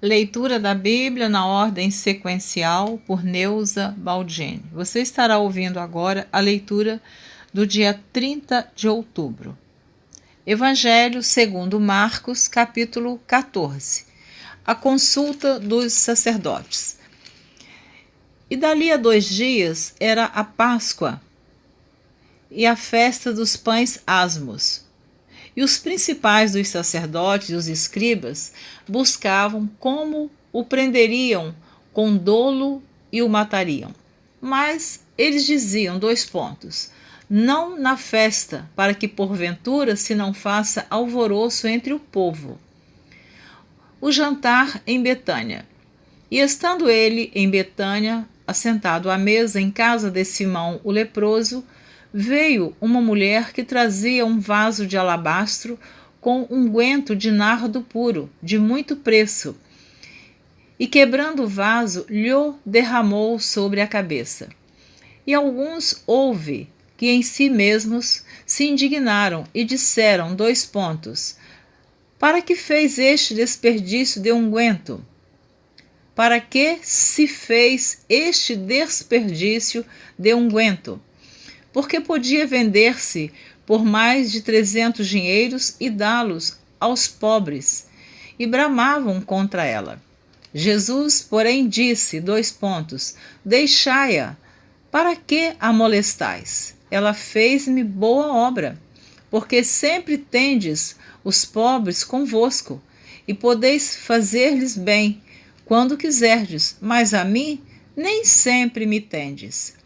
Leitura da Bíblia na ordem sequencial por Neuza Baldini. Você estará ouvindo agora a leitura do dia 30 de outubro. Evangelho segundo Marcos, capítulo 14. A consulta dos sacerdotes. E dali a 2 dias era a Páscoa e a festa dos pães asmos. E os principais dos sacerdotes e os escribas buscavam como o prenderiam com dolo e o matariam. Mas eles diziam, não na festa, para que porventura se não faça alvoroço entre o povo. O jantar em Betânia. E estando ele em Betânia, assentado à mesa em casa de Simão o leproso, veio uma mulher que trazia um vaso de alabastro com unguento de nardo puro, de muito preço, e quebrando o vaso, lhe derramou sobre a cabeça. E alguns houve que em si mesmos se indignaram e disseram, para que fez este desperdício de unguento? Para que se fez este desperdício de unguento? Porque podia vender-se por mais de 300 dinheiros e dá-los aos pobres, e bramavam contra ela. Jesus, porém, disse, deixai-a, para que a molestais? Ela fez-me boa obra, porque sempre tendes os pobres convosco, e podeis fazer-lhes bem, quando quiserdes, mas a mim nem sempre me tendes.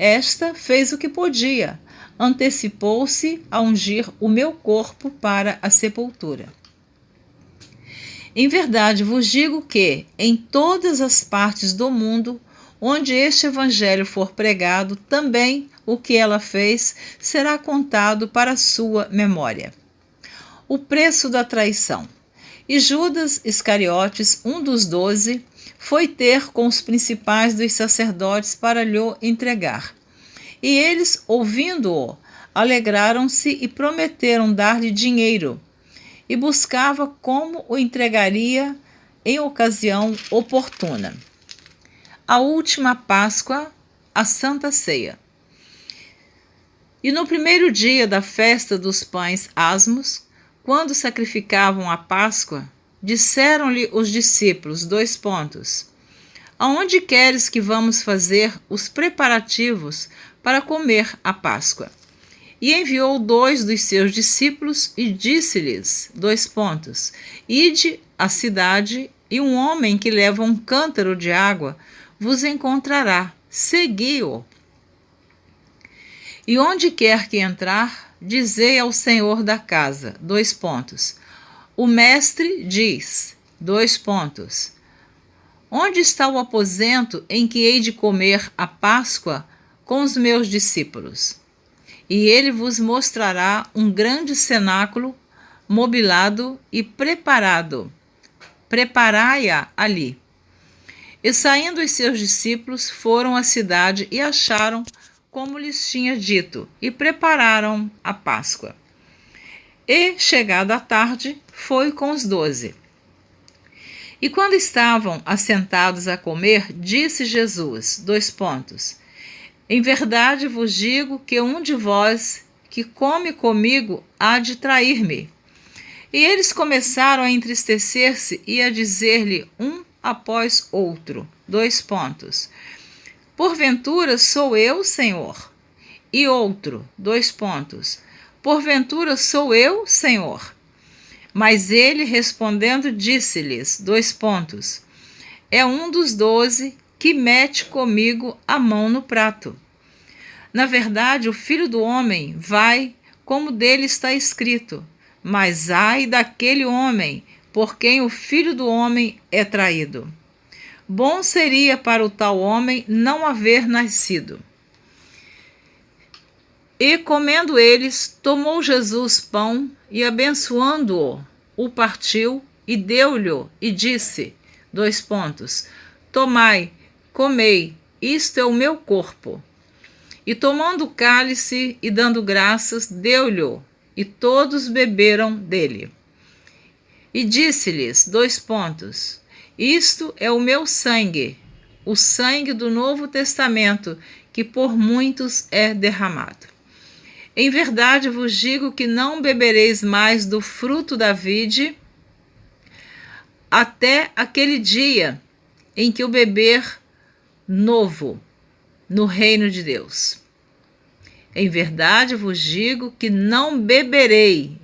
Esta fez o que podia, antecipou-se a ungir o meu corpo para a sepultura. Em verdade vos digo que, em todas as partes do mundo, onde este evangelho for pregado, também o que ela fez será contado para sua memória. O preço da traição. E Judas Iscariotes, um dos 12, foi ter com os principais dos sacerdotes para lhe entregar. E eles, ouvindo-o, alegraram-se e prometeram dar-lhe dinheiro, e buscava como o entregaria em ocasião oportuna. A última Páscoa, a Santa Ceia. E no primeiro dia da festa dos pães asmos, quando sacrificavam a Páscoa, disseram-lhe os discípulos, aonde queres que vamos fazer os preparativos para comer a Páscoa? E enviou 2 dos seus discípulos e disse-lhes, ide à cidade, e um homem que leva um cântaro de água vos encontrará, segui-o. E onde quer que entrar, dizei ao senhor da casa, o mestre diz, onde está o aposento em que hei de comer a Páscoa com os meus discípulos? E ele vos mostrará um grande cenáculo mobilado e preparado. Preparai-a ali. E saindo os seus discípulos, foram à cidade e acharam como lhes tinha dito, e prepararam a Páscoa. E, chegada a tarde, foi com os 12. E quando estavam assentados a comer, disse Jesus, em verdade vos digo que um de vós que come comigo há de trair-me. E eles começaram a entristecer-se e a dizer-lhe um após outro, porventura sou eu, Senhor? E outro, porventura sou eu, Senhor? Mas ele respondendo disse-lhes, é um dos 12 que mete comigo a mão no prato. Na verdade, o Filho do Homem vai, como dele está escrito, mas ai daquele homem, por quem o Filho do Homem é traído. Bom seria para o tal homem não haver nascido. E comendo eles, tomou Jesus pão e abençoando-o, o partiu e deu-lhe e disse, tomai, comei, isto é o meu corpo. E tomando o cálice e dando graças, deu-lhe, e todos beberam dele. E disse-lhes, Isto é o meu sangue, o sangue do Novo Testamento, que por muitos é derramado. Em verdade vos digo que não bebereis mais do fruto da vide até aquele dia em que o beber novo no reino de Deus. Em verdade vos digo que não beberei.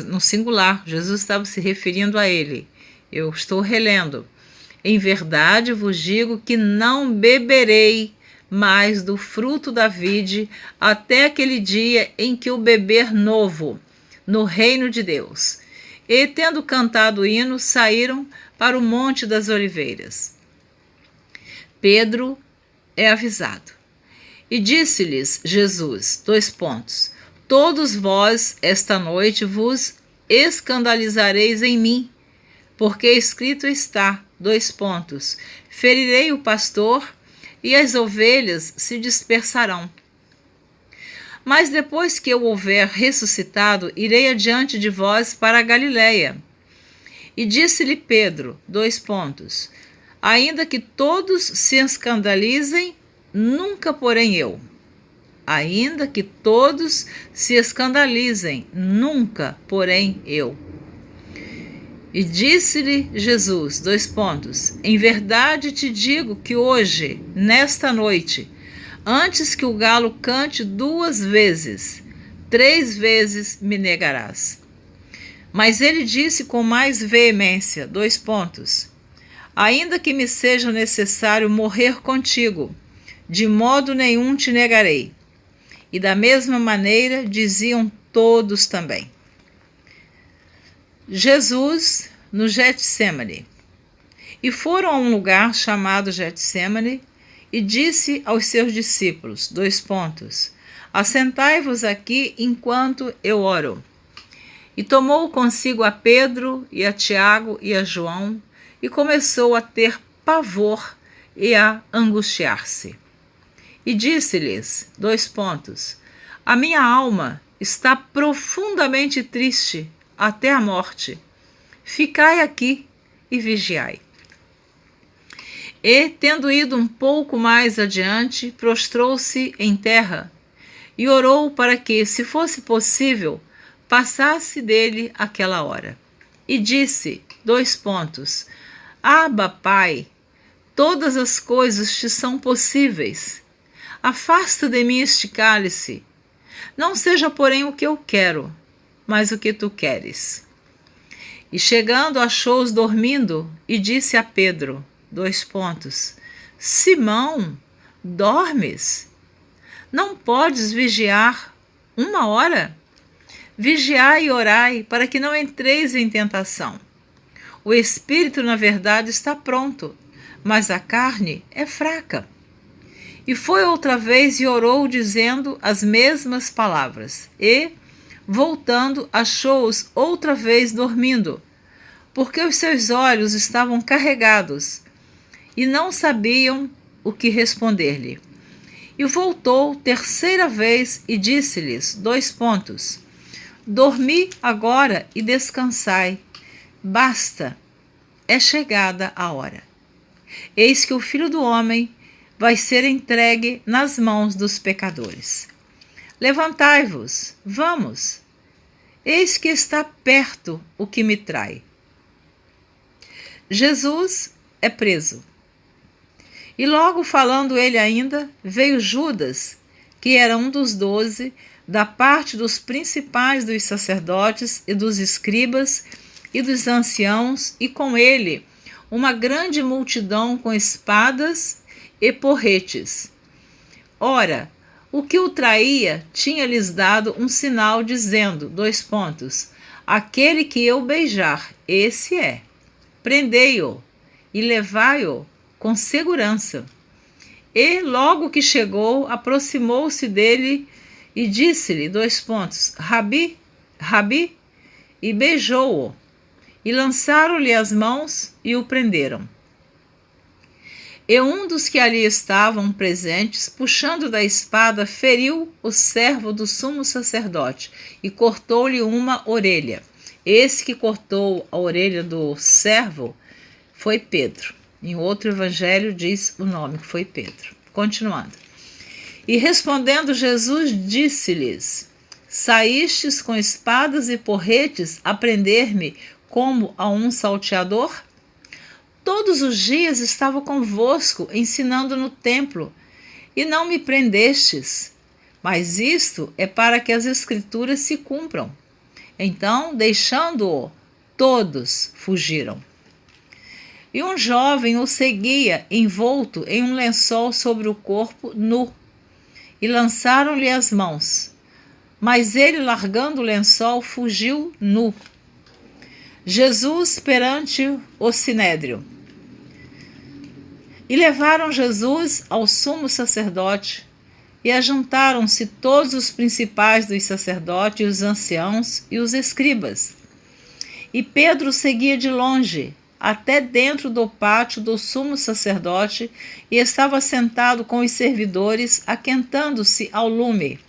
No singular, Jesus estava se referindo a ele. Eu estou relendo. Em verdade vos digo que não beberei mais do fruto da vide até aquele dia em que o beber novo no reino de Deus. E, tendo cantado o hino, saíram para o Monte das Oliveiras. Pedro é avisado. E disse-lhes Jesus, : Todos vós esta noite vos escandalizareis em mim, porque escrito está, : Ferirei o pastor e as ovelhas se dispersarão. Mas depois que eu houver ressuscitado, irei adiante de vós para a Galiléia. E disse-lhe Pedro, : Ainda que todos se escandalizem, nunca porém eu. Ainda que todos se escandalizem, nunca porém eu. E disse-lhe Jesus, : Em verdade te digo que hoje, nesta noite, antes que o galo cante 2 vezes, 3 vezes me negarás. Mas ele disse com mais veemência, : Ainda que me seja necessário morrer contigo, de modo nenhum te negarei. E da mesma maneira diziam todos também. Jesus no Getsêmani. E foram a um lugar chamado Getsêmani, e disse aos seus discípulos, : Assentai-vos aqui enquanto eu oro. E tomou consigo a Pedro e a Tiago e a João, e começou a ter pavor e a angustiar-se. E disse-lhes, : A minha alma está profundamente triste até a morte. Ficai aqui e vigiai. E, tendo ido um pouco mais adiante, prostrou-se em terra e orou para que, se fosse possível, passasse dele aquela hora. E disse, : Abba, Pai, todas as coisas te são possíveis. Afasta de mim este cálice. Não seja, porém, o que eu quero, mas o que tu queres. E chegando, achou-os dormindo e disse a Pedro, : Simão, dormes? Não podes vigiar 1 hora? Vigiai e orai, para que não entreis em tentação. O espírito, na verdade, está pronto, mas a carne é fraca. E foi outra vez e orou, dizendo as mesmas palavras. E, voltando, achou-os outra vez dormindo, porque os seus olhos estavam carregados, e não sabiam o que responder-lhe. E voltou 3ª vez e disse-lhes, : Dormi agora e descansai. Basta, é chegada a hora. Eis que o Filho do Homem vai ser entregue nas mãos dos pecadores. Levantai-vos, vamos. Eis que está perto o que me trai. Jesus é preso. E logo falando ele ainda, veio Judas, que era um dos 12, da parte dos principais dos sacerdotes e dos escribas e dos anciãos, e com ele uma grande multidão com espadas e porretes. Ora, o que o traía tinha-lhes dado um sinal, dizendo, : Aquele que eu beijar, esse é. Prendei-o e levai-o com segurança. E, logo que chegou, aproximou-se dele e disse-lhe, : Rabi, Rabi, e beijou-o. E lançaram-lhe as mãos e o prenderam. E um dos que ali estavam presentes, puxando da espada, feriu o servo do sumo sacerdote e cortou-lhe uma orelha. Esse que cortou a orelha do servo foi Pedro. Em outro evangelho diz o nome que foi Pedro. Continuando. E respondendo Jesus, disse-lhes: Saístes com espadas e porretes a prender-me como a um salteador? Todos os dias estava convosco, ensinando no templo, e não me prendestes. Mas isto é para que as Escrituras se cumpram. Então, deixando-o, todos fugiram. E um jovem o seguia, envolto em um lençol sobre o corpo, nu, e lançaram-lhe as mãos. Mas ele, largando o lençol, fugiu nu. Jesus perante o sinédrio. E levaram Jesus ao sumo sacerdote, e ajuntaram-se todos os principais dos sacerdotes, os anciãos e os escribas. E Pedro seguia de longe, até dentro do pátio do sumo sacerdote, e estava sentado com os servidores, aquentando-se ao lume.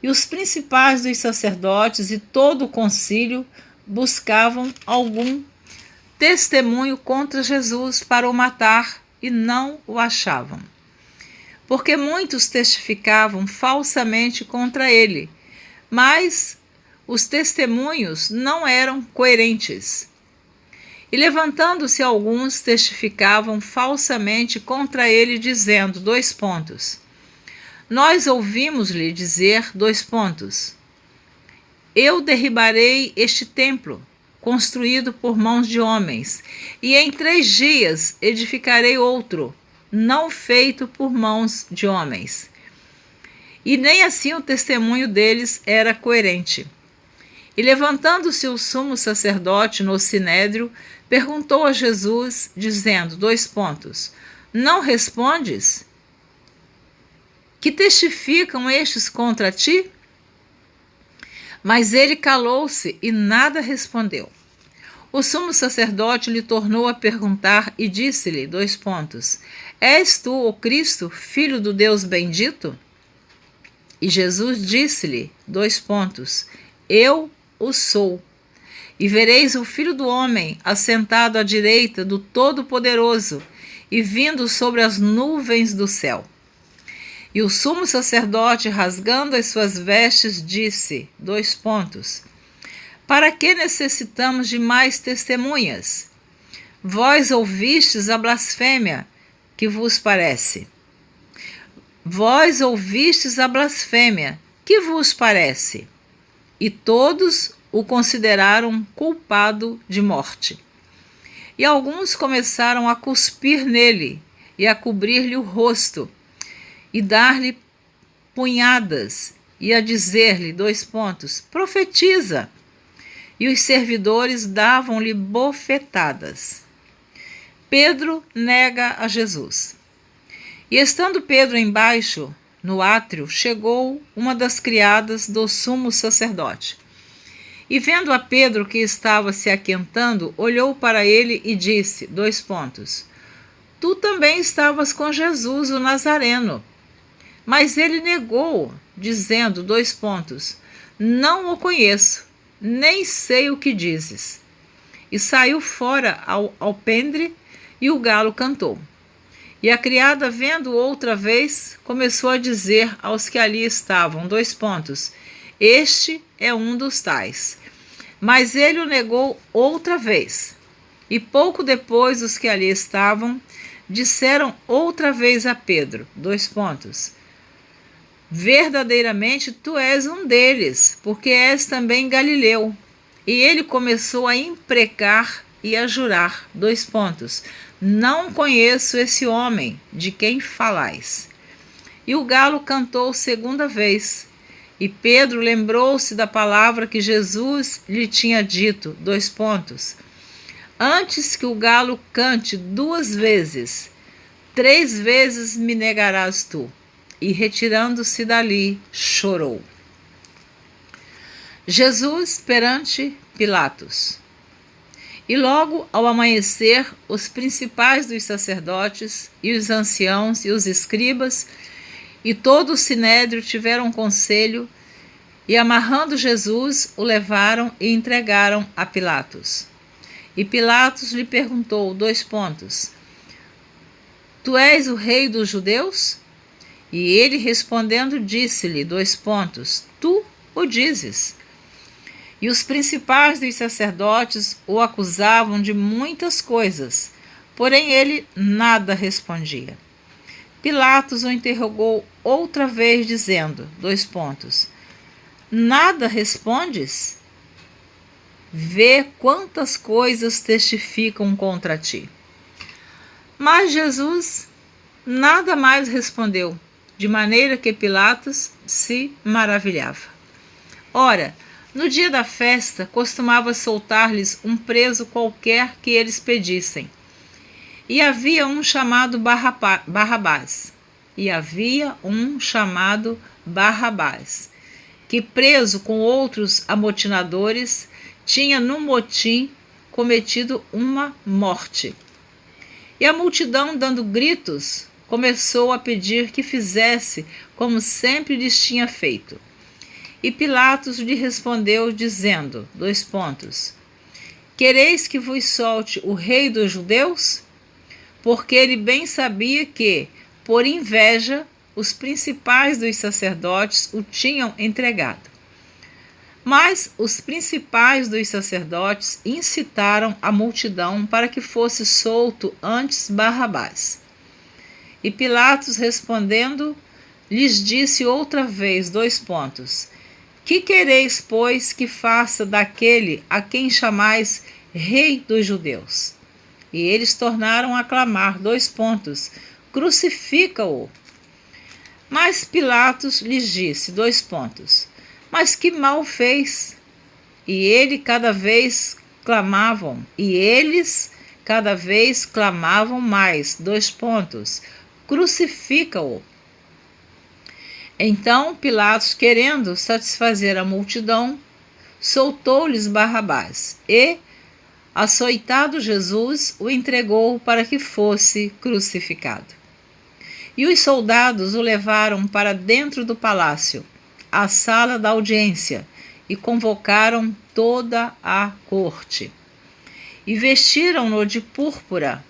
E os principais dos sacerdotes e todo o concílio buscavam algum testemunho contra Jesus para o matar, e não o achavam. Porque muitos testificavam falsamente contra ele, mas os testemunhos não eram coerentes. E levantando-se alguns, testificavam falsamente contra ele, dizendo, Nós ouvimos-lhe dizer, Eu derribarei este templo, construído por mãos de homens, e em 3 dias edificarei outro, não feito por mãos de homens. E nem assim o testemunho deles era coerente. E levantando-se o sumo sacerdote no sinédrio, perguntou a Jesus, dizendo, Não respondes? Que testificam estes contra ti? Mas ele calou-se e nada respondeu. O sumo sacerdote lhe tornou a perguntar e disse-lhe, És tu o Cristo, filho do Deus bendito? E Jesus disse-lhe, Eu o sou. E vereis o Filho do Homem assentado à direita do Todo-Poderoso e vindo sobre as nuvens do céu. E o sumo sacerdote, rasgando as suas vestes, disse, Para que necessitamos de mais testemunhas? Vós ouvistes a blasfêmia, que vos parece? Vós ouvistes a blasfêmia, que vos parece? E todos o consideraram culpado de morte. E alguns começaram a cuspir nele e a cobrir-lhe o rosto, e dar-lhe punhadas, e a dizer-lhe, Profetiza! E os servidores davam-lhe bofetadas. Pedro nega a Jesus. E estando Pedro embaixo, no átrio, chegou uma das criadas do sumo sacerdote. E vendo a Pedro que estava se aquentando, olhou para ele e disse, Tu também estavas com Jesus, o Nazareno. Mas ele negou, dizendo, Não o conheço, nem sei o que dizes. E saiu fora ao alpendre, e o galo cantou. E a criada, vendo outra vez, começou a dizer aos que ali estavam, Este é um dos tais. Mas ele o negou outra vez. E pouco depois os que ali estavam disseram outra vez a Pedro, Verdadeiramente tu és um deles, porque és também Galileu. E ele começou a imprecar e a jurar, Não conheço esse homem de quem falais. E o galo cantou 2ª vez. E Pedro lembrou-se da palavra que Jesus lhe tinha dito, Antes que o galo cante 2 vezes, 3 vezes me negarás tu. E retirando-se dali, chorou. Jesus perante Pilatos. E logo ao amanhecer, os principais dos sacerdotes, e os anciãos, e os escribas, e todo o sinédrio tiveram conselho, E amarrando Jesus, o levaram e entregaram a Pilatos. E Pilatos lhe perguntou, : Tu és o rei dos judeus? E ele respondendo disse-lhe, : Tu o dizes. E os principais dos sacerdotes o acusavam de muitas coisas, porém ele nada respondia. Pilatos o interrogou outra vez, dizendo, : Nada respondes? Vê quantas coisas testificam contra ti. Mas Jesus nada mais respondeu, de maneira que Pilatos se maravilhava. Ora, no dia da festa, costumava soltar-lhes um preso qualquer que eles pedissem. E havia um chamado Barrabás. Que preso com outros amotinadores, tinha no motim cometido uma morte. E a multidão, dando gritos, começou a pedir que fizesse como sempre lhes tinha feito. E Pilatos lhe respondeu, dizendo, : Quereis que vos solte o rei dos judeus? Porque ele bem sabia que, por inveja, os principais dos sacerdotes o tinham entregado. Mas os principais dos sacerdotes incitaram a multidão para que fosse solto antes Barrabás. E Pilatos, respondendo, lhes disse outra vez, : Que quereis, pois, que faça daquele a quem chamais rei dos judeus? E eles tornaram a clamar, : Crucifica-o! Mas Pilatos lhes disse, : Mas que mal fez? E eles cada vez clamavam mais, : Crucifica-o! Então Pilatos, querendo satisfazer a multidão, soltou-lhes Barrabás e, açoitado Jesus, o entregou para que fosse crucificado. E os soldados o levaram para dentro do palácio, à sala da audiência, e convocaram toda a corte. E vestiram-no de púrpura,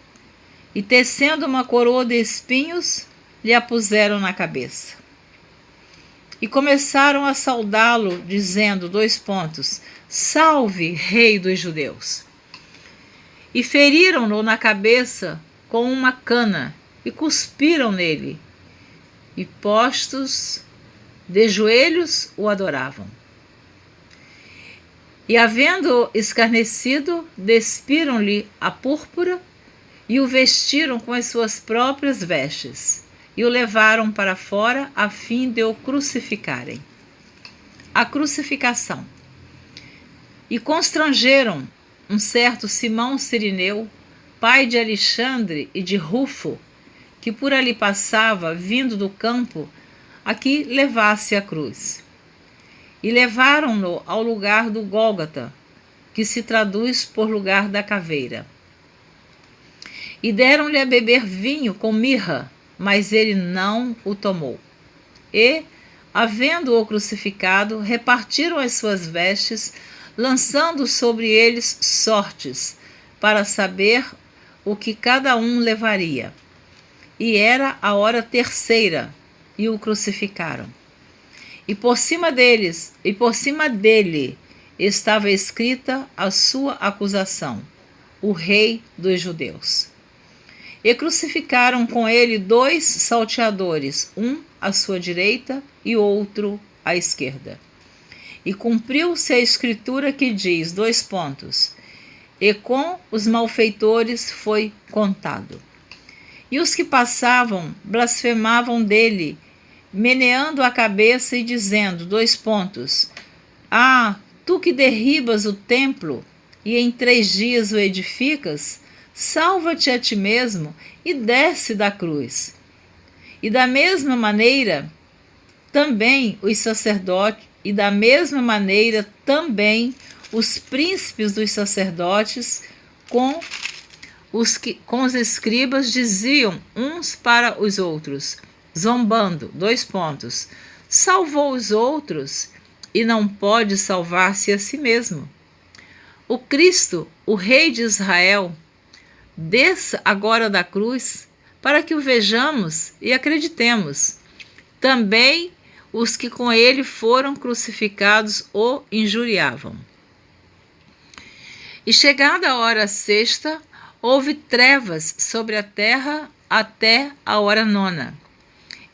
e tecendo uma coroa de espinhos, lhe a puseram na cabeça. E começaram a saudá-lo, dizendo, : Salve, rei dos judeus! E feriram-no na cabeça com uma cana, e cuspiram nele, e postos de joelhos o adoravam. E havendo escarnecido, despiram-lhe a púrpura, e o vestiram com as suas próprias vestes, e o levaram para fora a fim de o crucificarem. A crucificação. E constrangeram um certo Simão Cirineu, pai de Alexandre e de Rufo, que por ali passava, vindo do campo, a que levasse a cruz. E levaram-no ao lugar do Gólgota, que se traduz por lugar da caveira. E deram-lhe a beber vinho com mirra, mas ele não o tomou. E, havendo-o crucificado, repartiram as suas vestes, lançando sobre eles sortes, para saber o que cada um levaria. E era a hora terceira, e o crucificaram. E por cima dele estava escrita a sua acusação: o Rei dos Judeus. E crucificaram com ele 2 salteadores, um à sua direita e outro à esquerda. E cumpriu-se a escritura que diz, : E com os malfeitores foi contado. E os que passavam blasfemavam dele, meneando a cabeça e dizendo, : Ah, tu que derribas o templo e em 3 dias o edificas, salva-te a ti mesmo e desce da cruz. E da mesma maneira também os príncipes dos sacerdotes com os escribas diziam uns para os outros, zombando, : Salvou os outros, e não pode salvar-se a si mesmo. O Cristo, o Rei de Israel, desça agora da cruz para que o vejamos e acreditemos. Também os que com ele foram crucificados o injuriavam. E chegada a hora sexta, houve trevas sobre a terra até a hora nona.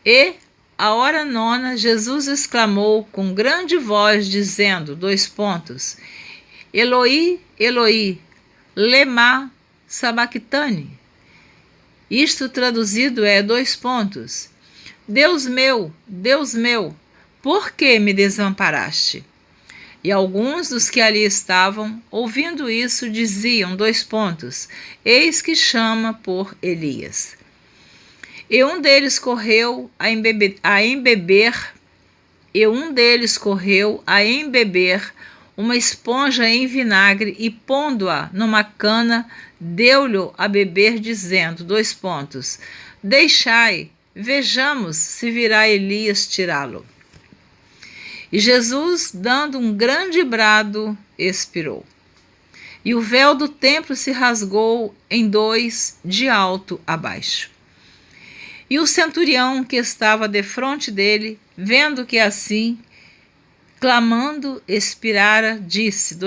E, à hora nona, Jesus exclamou com grande voz, dizendo, Eloi, Eloi, lema sabachthani. Isto traduzido é, Deus meu, por que me desamparaste? E alguns dos que ali estavam, ouvindo isso, diziam, eis que chama por Elias. E um deles correu a embeber uma esponja em vinagre e, pondo-a numa cana, deu-lhe a beber, dizendo, deixai, vejamos se virá Elias tirá-lo. E Jesus, dando um grande brado, expirou. E o véu do templo se rasgou em dois, de alto a baixo. E o centurião que estava defronte dele, vendo que assim, clamando, expirara, disse,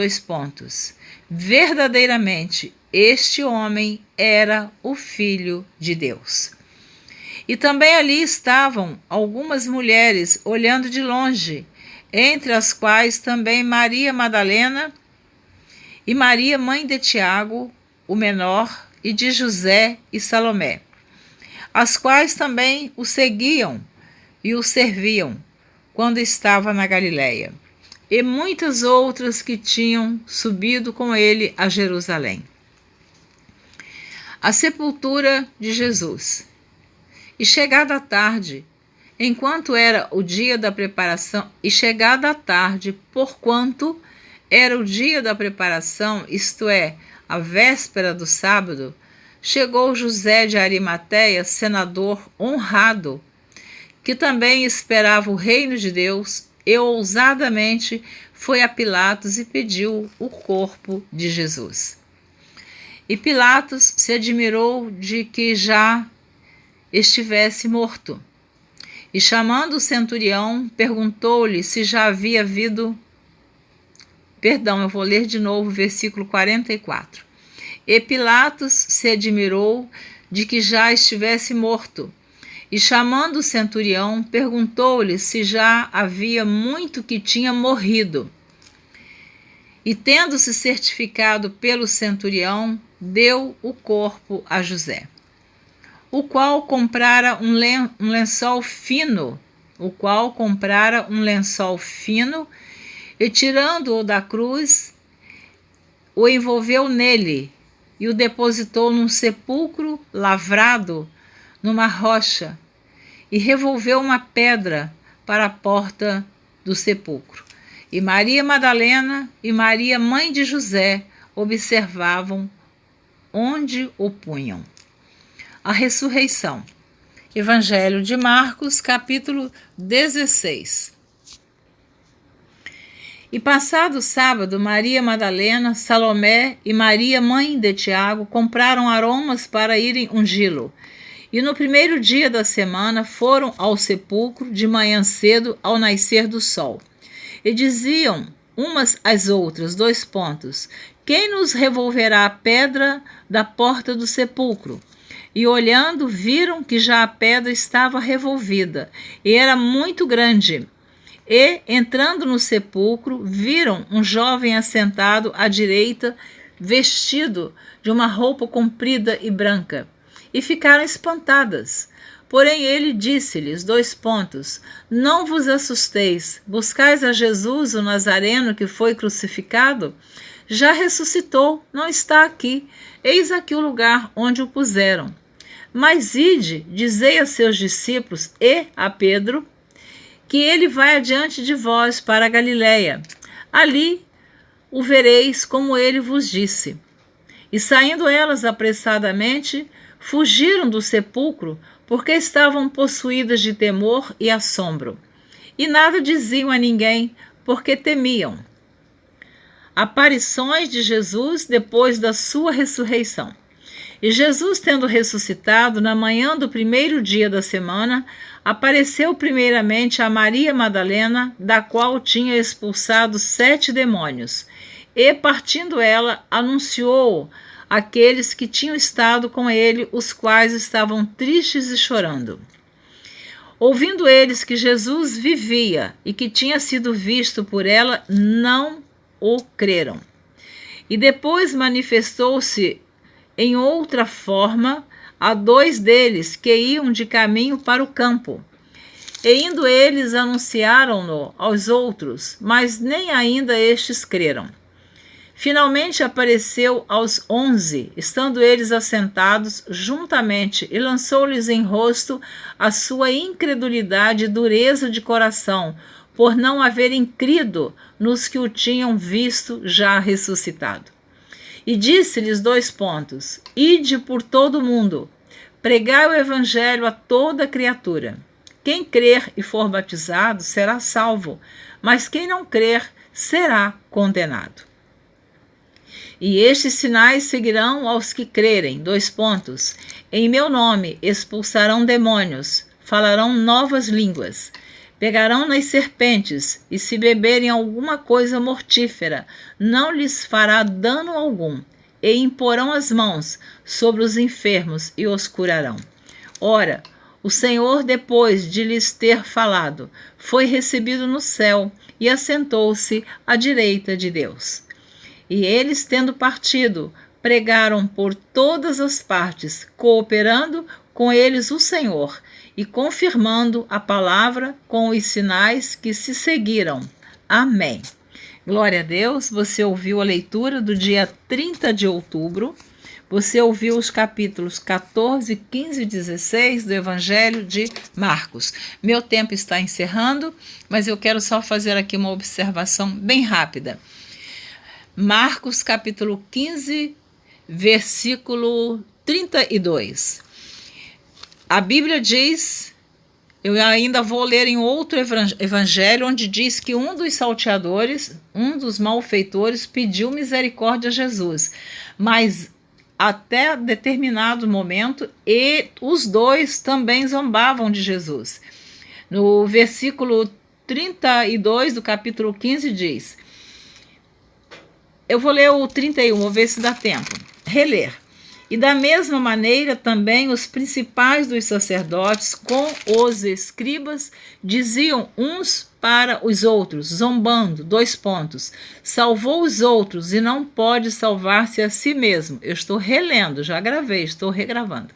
verdadeiramente, este homem era o Filho de Deus. E também ali estavam algumas mulheres olhando de longe, entre as quais também Maria Madalena e Maria, mãe de Tiago, o menor, e de José e Salomé, as quais também o seguiam e o serviam quando estava na Galiléia, e muitas outras que tinham subido com ele a Jerusalém. A sepultura de Jesus. E chegada a tarde, enquanto era o dia da preparação, porquanto era o dia da preparação, isto é, a véspera do sábado, chegou José de Arimateia, senador honrado, que também esperava o reino de Deus, e ousadamente foi a Pilatos e pediu o corpo de Jesus. E Pilatos se admirou de que já estivesse morto. E chamando o centurião, perguntou-lhe se já havia havido... eu vou ler de novo o versículo 44. E Pilatos se admirou de que já estivesse morto. E chamando o centurião, perguntou-lhe se já havia muito que tinha morrido. E tendo-se certificado pelo centurião, deu o corpo a José, o qual comprara um lençol fino, e tirando-o da cruz, o envolveu nele e o depositou num sepulcro lavrado numa rocha, e revolveu uma pedra para a porta do sepulcro. E Maria Madalena e Maria, mãe de José, observavam onde o punham. A ressurreição. Evangelho de Marcos, capítulo 16. E passado o sábado, Maria Madalena, Salomé e Maria, mãe de Tiago, compraram aromas para irem ungí-lo. E no primeiro dia da semana foram ao sepulcro de manhã cedo, ao nascer do sol. E diziam umas às outras, quem nos revolverá a pedra da porta do sepulcro? E olhando, viram que já a pedra estava revolvida, e era muito grande. E, entrando no sepulcro, viram um jovem assentado à direita, vestido de uma roupa comprida e branca, e ficaram espantadas. Porém ele disse-lhes, não vos assusteis, buscais a Jesus, o Nazareno, que foi crucificado? Já ressuscitou, não está aqui, eis aqui o lugar onde o puseram. Mas ide, dizei a seus discípulos e a Pedro, que ele vai adiante de vós para a Galiléia. Ali o vereis como ele vos disse. E saindo elas apressadamente, fugiram do sepulcro, porque estavam possuídas de temor e assombro. E nada diziam a ninguém, porque temiam. Aparições de Jesus depois da sua ressurreição. E Jesus, tendo ressuscitado, na manhã do primeiro dia da semana, apareceu primeiramente a Maria Madalena, da qual tinha expulsado 7 demônios. E, partindo ela, anunciou àqueles que tinham estado com ele, os quais estavam tristes e chorando. Ouvindo eles que Jesus vivia e que tinha sido visto por ela, não o creram. E depois manifestou-se em outra forma a 2 deles que iam de caminho para o campo. E indo eles anunciaram-no aos outros, mas nem ainda estes creram. Finalmente apareceu aos 11, estando eles assentados juntamente, e lançou-lhes em rosto a sua incredulidade e dureza de coração, por não haverem crido nos que o tinham visto já ressuscitado. E disse-lhes 2 pontos: Ide por todo o mundo, pregai o evangelho a toda criatura. Quem crer e for batizado será salvo, mas quem não crer será condenado. E estes sinais seguirão aos que crerem. 2 pontos. Em meu nome expulsarão demônios, falarão novas línguas, pegarão nas serpentes, e se beberem alguma coisa mortífera, não lhes fará dano algum, e imporão as mãos sobre os enfermos e os curarão. Ora, o Senhor, depois de lhes ter falado, foi recebido no céu e assentou-se à direita de Deus. E eles, tendo partido, pregaram por todas as partes, cooperando com eles o Senhor e confirmando a palavra com os sinais que se seguiram. Amém. Glória a Deus, você ouviu a leitura do dia 30 de outubro, você ouviu os capítulos 14, 15 e 16 do Evangelho de Marcos. Meu tempo está encerrando, mas eu quero só fazer aqui uma observação bem rápida. Marcos capítulo 15, versículo 32. A Bíblia diz, eu ainda vou ler em outro evangelho, onde diz que um dos salteadores, um dos malfeitores, pediu misericórdia a Jesus, mas até determinado momento, e os 2 também zombavam de Jesus. No versículo 32 do capítulo 15 diz, eu vou ler o 31, vou ver se dá tempo. Reler. E da mesma maneira também os principais dos sacerdotes com os escribas diziam uns para os outros, zombando, 2 pontos. Salvou os outros e não pode salvar-se a si mesmo. Eu estou relendo, já gravei, estou regravando.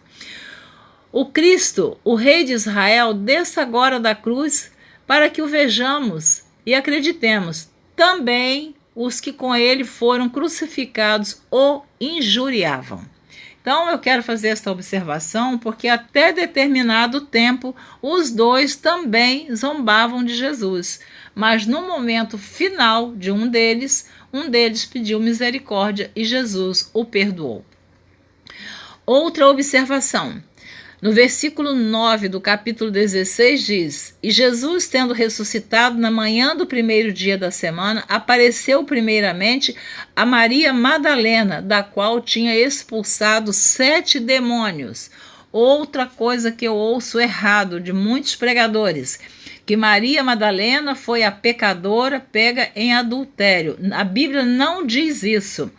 O Cristo, o Rei de Israel, desça agora da cruz para que o vejamos e acreditemos. Também os que com ele foram crucificados o injuriavam. Então eu quero fazer esta observação porque até determinado tempo os 2 também zombavam de Jesus, mas no momento final de um deles pediu misericórdia e Jesus o perdoou. Outra observação. No versículo 9 do capítulo 16 diz, e Jesus, tendo ressuscitado na manhã do primeiro dia da semana, apareceu primeiramente a Maria Madalena, da qual tinha expulsado 7 demônios. Outra coisa que eu ouço errado de muitos pregadores, que Maria Madalena foi a pecadora pega em adultério. A Bíblia não diz isso.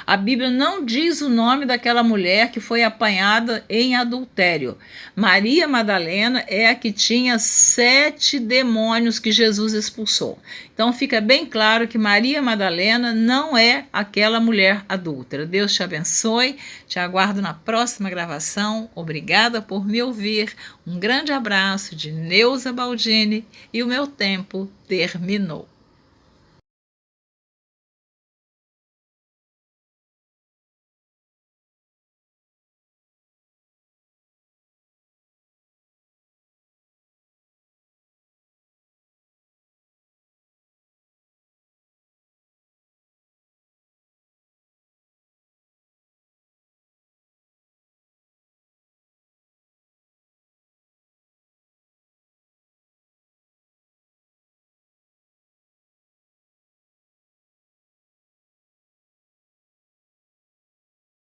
A Bíblia não diz o nome daquela mulher que foi apanhada em adultério. Maria Madalena é a que tinha 7 demônios que Jesus expulsou. Então fica bem claro que Maria Madalena não é aquela mulher adúltera. Deus te abençoe, te aguardo na próxima gravação. Obrigada por me ouvir. Um grande abraço de Neuza Baldini e o meu tempo terminou.